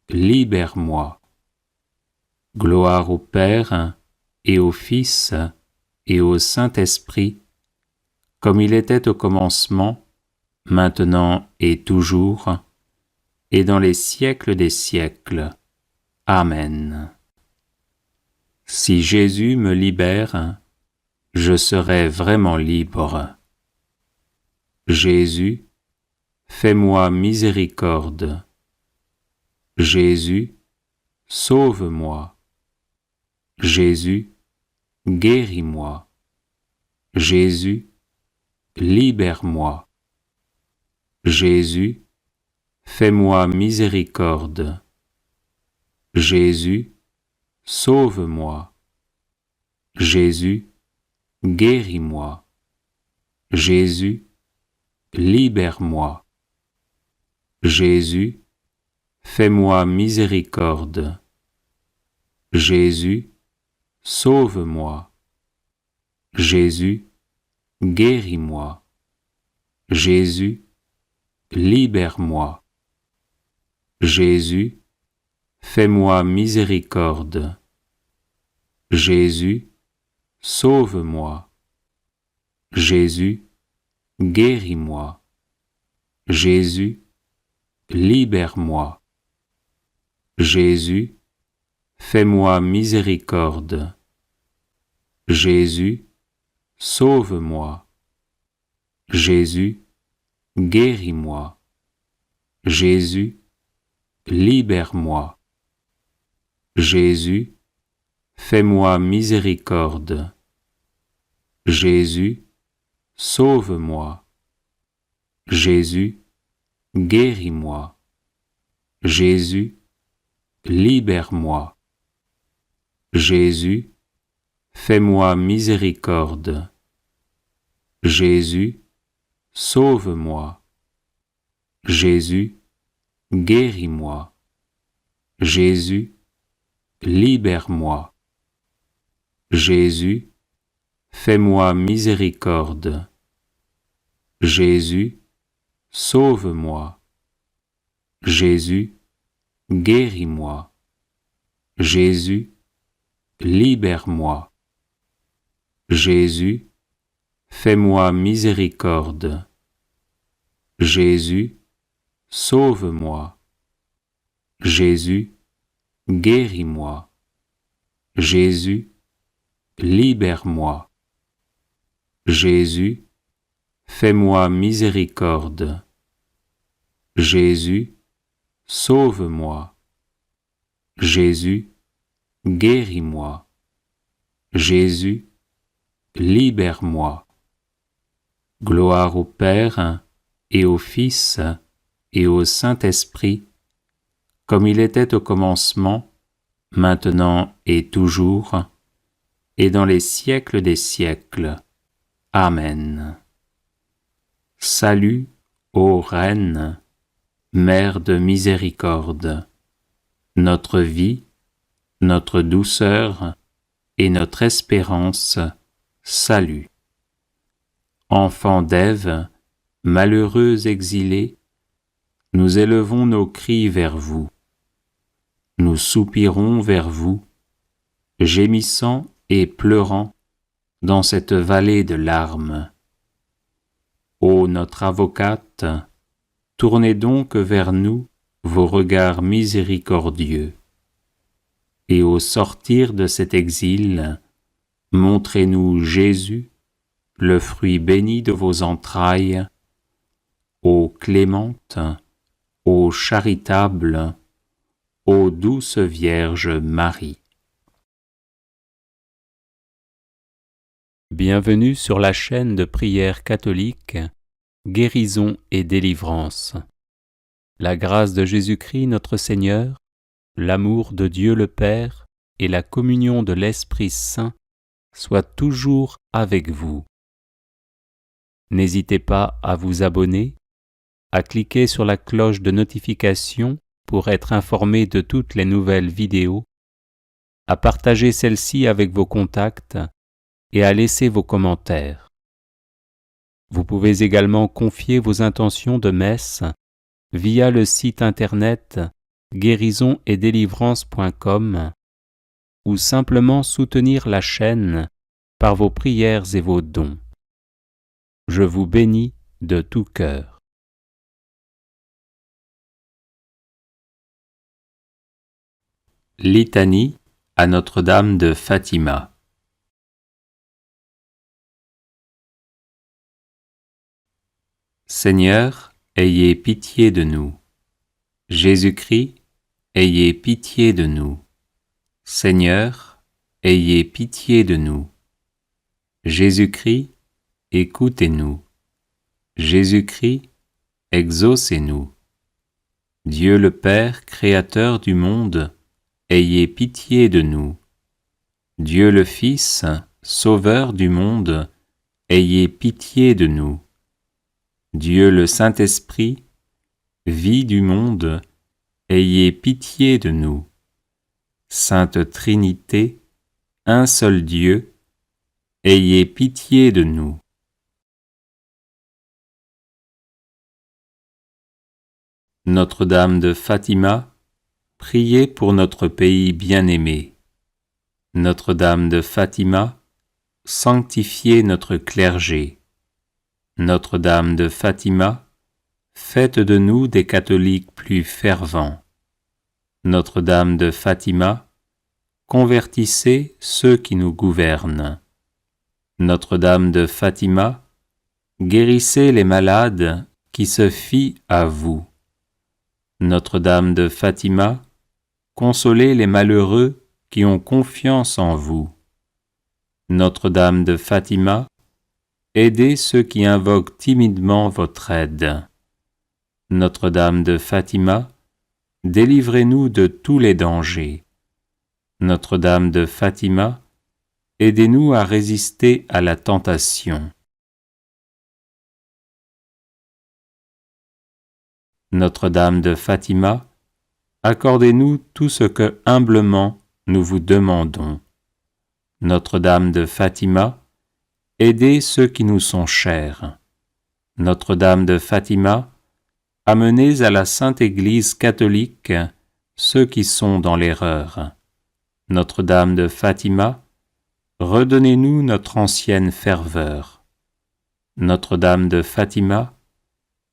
Speaker 1: libère-moi. Gloire au Père et au Fils et au Saint-Esprit, comme il était au commencement, maintenant et toujours, et dans les siècles des siècles. Amen. Si Jésus me libère, je serai vraiment libre. Jésus, fais-moi miséricorde. Jésus, sauve-moi. Jésus, guéris-moi. Jésus, libère-moi. Jésus, fais-moi miséricorde. Jésus, sauve-moi. Jésus, guéris-moi. Jésus, libère-moi. Jésus, fais-moi miséricorde. Jésus, sauve-moi. Jésus, guéris-moi. Jésus, libère-moi. Jésus, fais-moi miséricorde. Jésus, sauve-moi. Jésus, guéris-moi. Jésus, libère-moi. Jésus, fais-moi miséricorde. Jésus, sauve-moi. Jésus, guéris-moi. Jésus, libère-moi. Jésus, fais-moi miséricorde. Jésus, sauve-moi. Jésus, guéris-moi. Jésus, libère-moi. Jésus, fais-moi miséricorde. Jésus, sauve-moi. Jésus, guéris-moi. Jésus, libère-moi. Jésus, fais-moi miséricorde. Jésus, sauve-moi. Jésus, guéris-moi. Jésus, libère-moi. Jésus, fais-moi miséricorde. Jésus, sauve-moi. Jésus, guéris-moi. Jésus, libère-moi. Jésus, fais-moi miséricorde. Jésus, sauve-moi. Jésus, guéris-moi. Jésus, libère-moi. Gloire au Père et au Fils et au Saint-Esprit, comme il était au commencement, maintenant et toujours, et dans les siècles des siècles. Amen. Salut, ô Reine, Mère de miséricorde. notre vie, notre douceur et notre espérance, salut. Enfants d'Ève, malheureux exilés, nous élevons nos cris vers vous. Nous soupirons vers vous, gémissant et pleurant dans cette vallée de larmes. Ô notre avocate, tournez donc vers nous vos regards miséricordieux. Et au sortir de cet exil, montrez-nous Jésus, le fruit béni de vos entrailles, ô clémente, ô charitable, ô douce Vierge Marie. Bienvenue sur la chaîne de prière catholique Guérison et délivrance. La grâce de Jésus-Christ notre Seigneur, l'amour de Dieu le Père et la communion de l'Esprit Saint soient toujours avec vous. N'hésitez pas à vous abonner, à cliquer sur la cloche de notification pour être informé de toutes les nouvelles vidéos, à partager celle-ci avec vos contacts et à laisser vos commentaires. Vous pouvez également confier vos intentions de messe via le site internet guérisonetdélivrance.com ou simplement soutenir la chaîne par vos prières et vos dons. Je vous bénis de tout cœur. Litanie à Notre-Dame de Fatima. Seigneur, ayez pitié de nous. Jésus-Christ, ayez pitié de nous. Seigneur, ayez pitié de nous. Jésus-Christ, écoutez-nous. Jésus-Christ, exaucez-nous. Dieu le Père, Créateur du monde, ayez pitié de nous. Dieu le Fils, Sauveur du monde, ayez pitié de nous. Dieu le Saint-Esprit, vie du monde, ayez pitié de nous. Sainte Trinité, un seul Dieu, ayez pitié de nous. Notre-Dame de Fatima, priez pour notre pays bien-aimé. Notre-Dame de Fatima, sanctifiez notre clergé. Notre-Dame de Fatima, faites de nous des catholiques plus fervents. Notre-Dame de Fatima, convertissez ceux qui nous gouvernent. Notre-Dame de Fatima, guérissez les malades qui se fient à vous. Notre-Dame de Fatima, consolez les malheureux qui ont confiance en vous. Notre-Dame de Fatima, aidez ceux qui invoquent timidement votre aide. Notre-Dame de Fatima, délivrez-nous de tous les dangers. Notre-Dame de Fatima, aidez-nous à résister à la tentation. Notre-Dame de Fatima, accordez-nous tout ce que humblement nous vous demandons. Notre-Dame de Fatima, aidez ceux qui nous sont chers. Notre-Dame de Fatima, amenez à la Sainte Église catholique ceux qui sont dans l'erreur. Notre-Dame de Fatima, redonnez-nous notre ancienne ferveur. Notre-Dame de Fatima,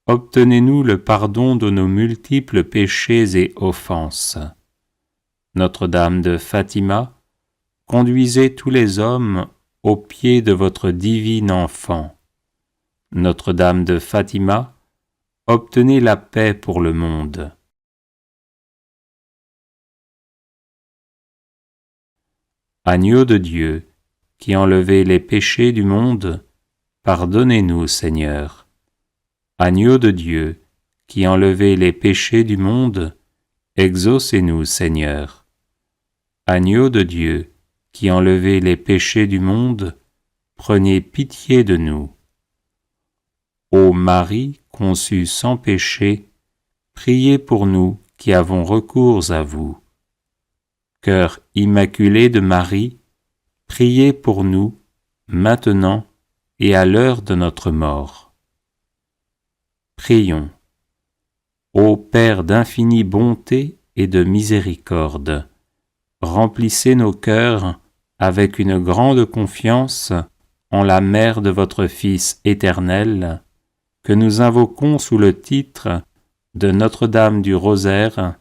Speaker 1: obtenez-nous le pardon de nos multiples péchés et offenses. Notre-Dame de Fatima, conduisez tous les hommes au pied de votre divine enfant. Notre-Dame de Fatima, obtenez la paix pour le monde. Agneau de Dieu, qui enlevez les péchés du monde, pardonnez-nous, Seigneur. Agneau de Dieu, qui enlevez les péchés du monde, exaucez-nous, Seigneur. Agneau de Dieu, qui enlevez les péchés du monde, prenez pitié de nous. Ô Marie conçue sans péché, priez pour nous qui avons recours à vous. Cœur immaculé de Marie, priez pour nous, maintenant et à l'heure de notre mort. Prions. Ô Père d'infinie bonté et de miséricorde, remplissez nos cœurs avec une grande confiance en la mère de votre Fils éternel, que nous invoquons sous le titre de Notre-Dame du Rosaire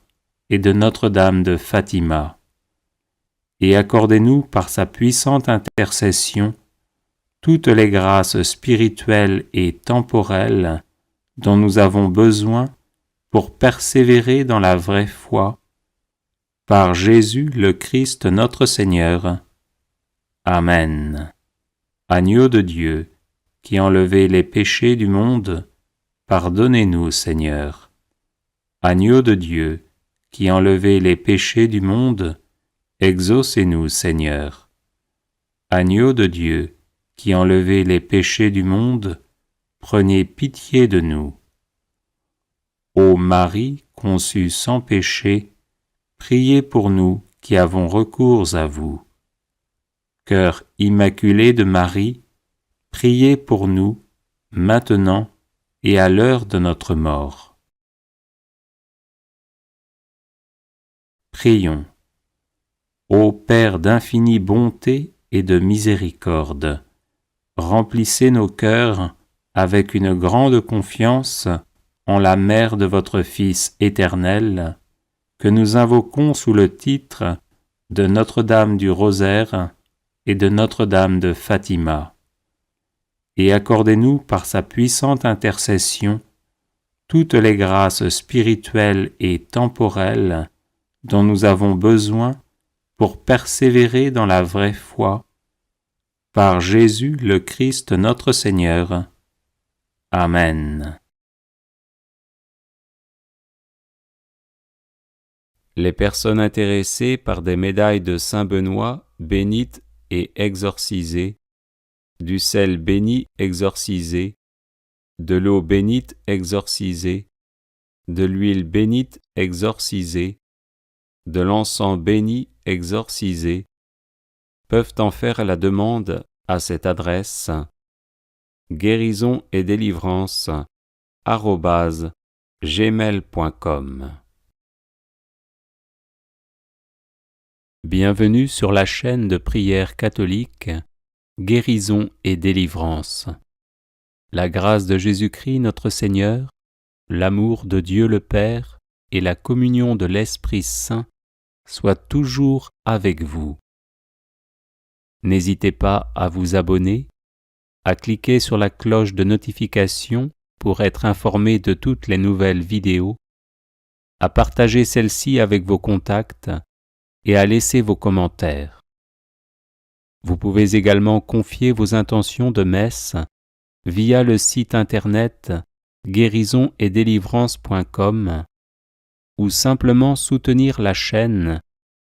Speaker 1: et de Notre-Dame de Fatima. Et accordez-nous par sa puissante intercession toutes les grâces spirituelles et temporelles dont nous avons besoin pour persévérer dans la vraie foi, par Jésus le Christ notre Seigneur. Amen. Agneau de Dieu, qui enlevez les péchés du monde, pardonnez-nous, Seigneur. Agneau de Dieu, qui enlevez les péchés du monde, exaucez-nous, Seigneur. Agneau de Dieu, qui enlevez les péchés du monde, prenez pitié de nous. Ô Marie conçue sans péché, priez pour nous qui avons recours à vous. Cœur immaculé de Marie, priez pour nous, maintenant et à l'heure de notre mort. Prions. Ô Père d'infinie bonté et de miséricorde, remplissez nos cœurs avec une grande confiance en la mère de votre Fils éternel, que nous invoquons sous le titre de Notre-Dame du Rosaire et de Notre-Dame de Fatima. Et accordez-nous par sa puissante intercession toutes les grâces spirituelles et temporelles dont nous avons besoin pour persévérer dans la vraie foi, par Jésus le Christ notre Seigneur. Amen. Les personnes intéressées par des médailles de Saint-Benoît bénites et exorcisées, du sel béni exorcisé, de l'eau bénite exorcisée, de l'huile bénite exorcisée, de l'encens béni exorcisé, peuvent en faire la demande à cette adresse guérisonetdélivrance@gmail.com. Bienvenue sur la chaîne de prière catholique Guérison et délivrance. La grâce de Jésus-Christ notre Seigneur, l'amour de Dieu le Père et la communion de l'Esprit Saint soient toujours avec vous. N'hésitez pas à vous abonner, à cliquer sur la cloche de notification pour être informé de toutes les nouvelles vidéos, à partager celle-ci avec vos contacts et à laisser vos commentaires. Vous pouvez également confier vos intentions de messe via le site internet guérisonetdélivrance.com ou simplement soutenir la chaîne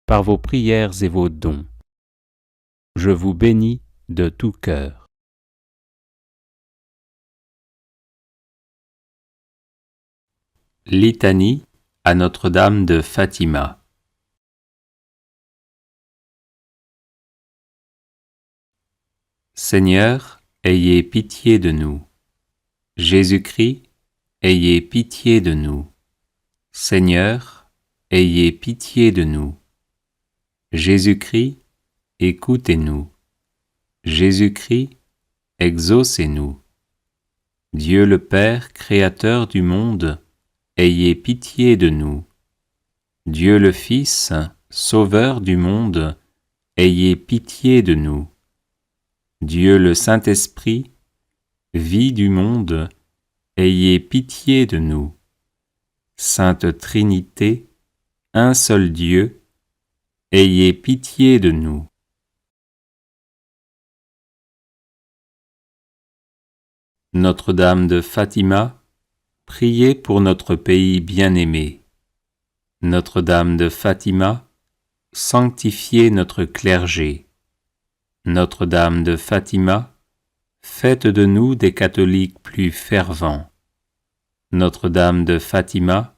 Speaker 1: par vos prières et vos dons. Je vous bénis de tout cœur. Litanie à Notre-Dame de Fatima. Seigneur, ayez pitié de nous. Jésus-Christ, ayez pitié de nous. Seigneur, ayez pitié de nous. Jésus-Christ, écoutez-nous. Jésus-Christ, exaucez-nous. Dieu le Père, Créateur du monde, ayez pitié de nous. Dieu le Fils, Sauveur du monde, ayez pitié de nous. Dieu le Saint-Esprit, vie du monde, ayez pitié de nous. Sainte Trinité, un seul Dieu, ayez pitié de nous. Notre-Dame de Fatima, priez pour notre pays bien-aimé. Notre-Dame de Fatima, sanctifiez notre clergé. Notre-Dame de Fatima, faites de nous des catholiques plus fervents. Notre-Dame de Fatima,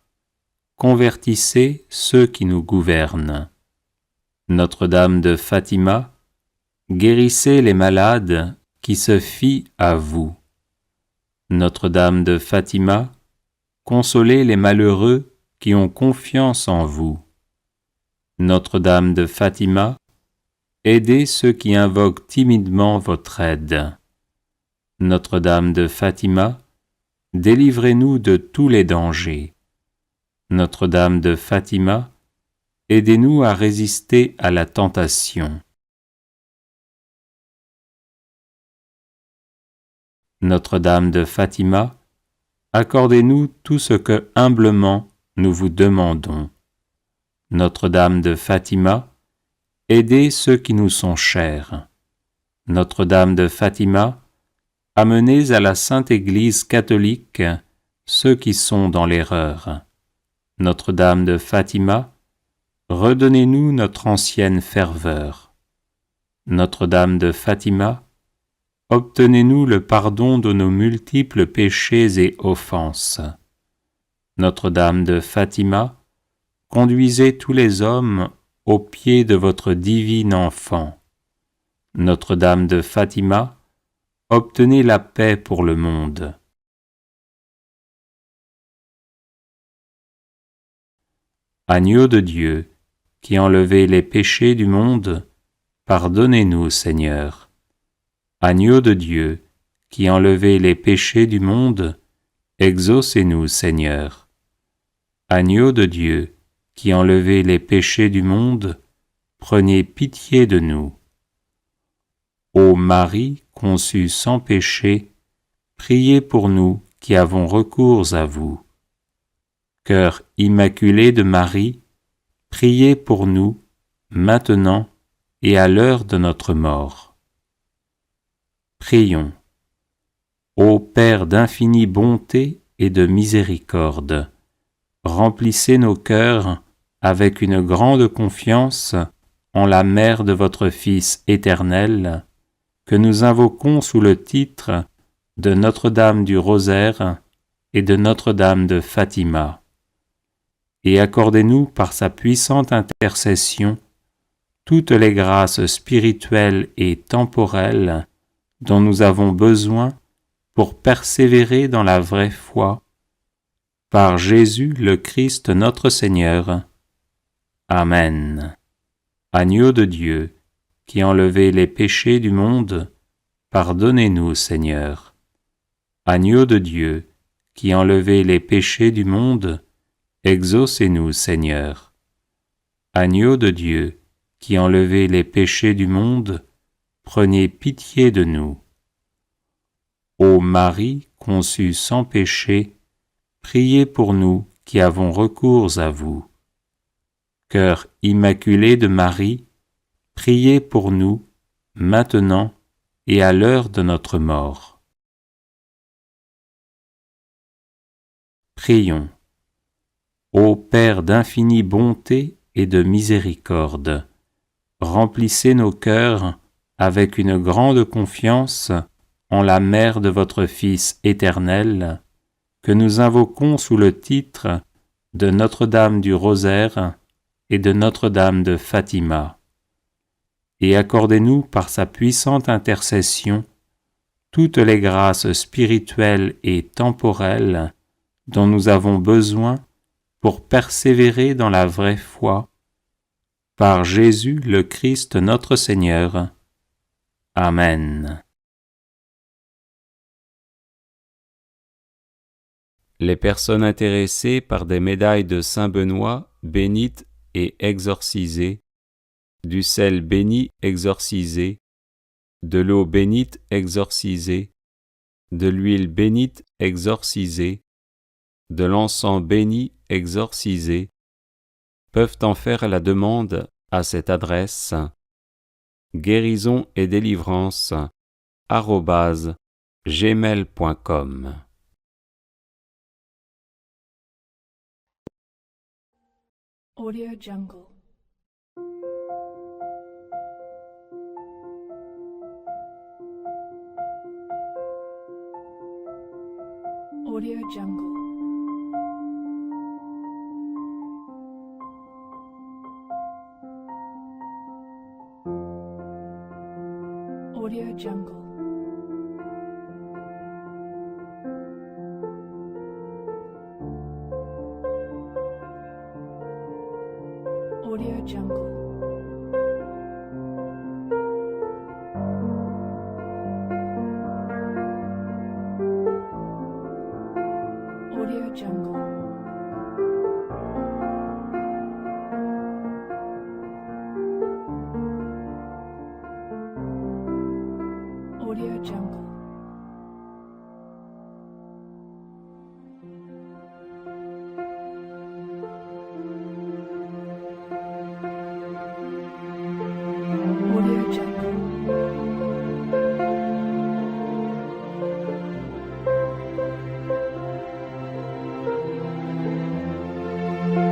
Speaker 1: convertissez ceux qui nous gouvernent. Notre-Dame de Fatima, guérissez les malades qui se fient à vous. Notre-Dame de Fatima, consolez les malheureux qui ont confiance en vous. Notre-Dame de Fatima, aidez ceux qui invoquent timidement votre aide. Notre-Dame de Fatima, délivrez-nous de tous les dangers. Notre-Dame de Fatima, aidez-nous à résister à la tentation. Notre-Dame de Fatima, accordez-nous tout ce que humblement nous vous demandons. Notre-Dame de Fatima, aidez ceux qui nous sont chers. Notre-Dame de Fatima, amenez à la Sainte Église catholique ceux qui sont dans l'erreur. Notre-Dame de Fatima, redonnez-nous notre ancienne ferveur. Notre-Dame de Fatima, obtenez-nous le pardon de nos multiples péchés et offenses. Notre-Dame de Fatima, conduisez tous les hommes au pied de votre divine enfant. Notre-Dame de Fatima, obtenez la paix pour le monde. Agneau de Dieu, qui enlevez les péchés du monde, pardonnez-nous, Seigneur. Agneau de Dieu, qui enlevez les péchés du monde, exaucez-nous, Seigneur. Agneau de Dieu, qui enlevez les péchés du monde, prenez pitié de nous. Ô Marie conçue sans péché, priez pour nous qui avons recours à vous. Cœur immaculé de Marie, priez pour nous, maintenant et à l'heure de notre mort. Prions. Ô Père d'infinie bonté et de miséricorde, remplissez nos cœurs avec une grande confiance en la Mère de votre Fils éternel, que nous invoquons sous le titre de Notre-Dame du Rosaire et de Notre-Dame de Fatima. Et accordez-nous par sa puissante intercession toutes les grâces spirituelles et temporelles dont nous avons besoin pour persévérer dans la vraie foi, par Jésus le Christ notre Seigneur. Amen. Agneau de Dieu, qui enlevez les péchés du monde, pardonnez-nous, Seigneur. Agneau de Dieu, qui enlevez les péchés du monde, exaucez-nous, Seigneur. Agneau de Dieu, qui enlevez les péchés du monde, prenez pitié de nous. Ô Marie conçue sans péché, priez pour nous qui avons recours à vous. Cœur immaculé de Marie, priez pour nous, maintenant et à l'heure de notre mort. Prions. Ô Père d'infinie bonté et de miséricorde, remplissez nos cœurs avec une grande confiance en la Mère de votre Fils éternel, que nous invoquons sous le titre de Notre-Dame du Rosaire et de Notre-Dame de Fatima. Et accordez-nous par sa puissante intercession toutes les grâces spirituelles et temporelles dont nous avons besoin pour persévérer dans la vraie foi, par Jésus le Christ notre Seigneur. Amen. Les personnes intéressées par des médailles de Saint Benoît bénites et exorcisées, du sel béni exorcisé, de l'eau bénite exorcisée, de l'huile bénite exorcisée, de l'encens béni exorcisé, peuvent en faire la demande à cette adresse guérison et délivrance @gmail.com.
Speaker 2: Audio Jungle. Audio Jungle. Audio Jungle. Audio Jungle. Audio Jungle. Audio Jungle. Audio Jungle.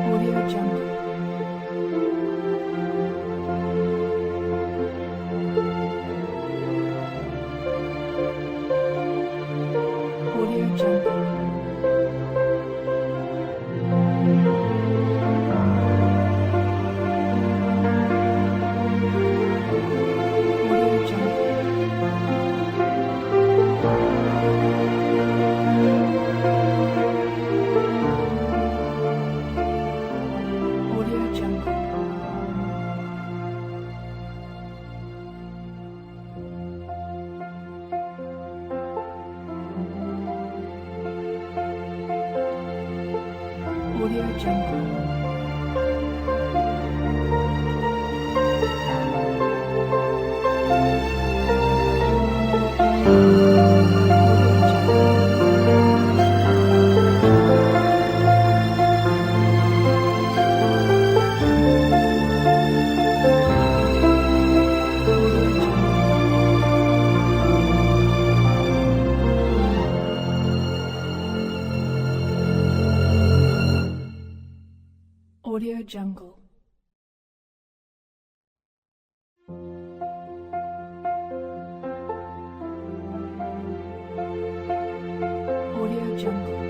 Speaker 2: Audio Jungle. Audio Jungle. Audio Jungle. Audio Jungle. Audio Jungle. Audio Jungle. Audio Jungle.